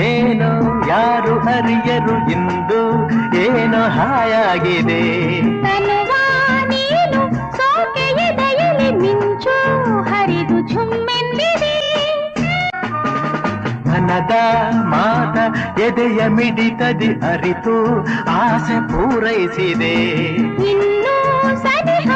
ಏನೋ ಯಾರು ಅರಿಯರು ಇಂದು ಏನೋ ಹಾಯಾಗಿದೆ ತನುವಾ ನೀನು ಸೋಕೆ ಎದೆಯಲ್ಲಿ ಮಿಂಚು ಹರಿದು ಝುಮ್ಮೆಂದಿದೆ ಮನದ ಮಾತ ಎದೆಯ ಮಿಡಿತದಿ ಅರಿತು ಆಸೆ ಪೂರೈಸಿದೆ ಇನ್ನೂ ಸನಿಹ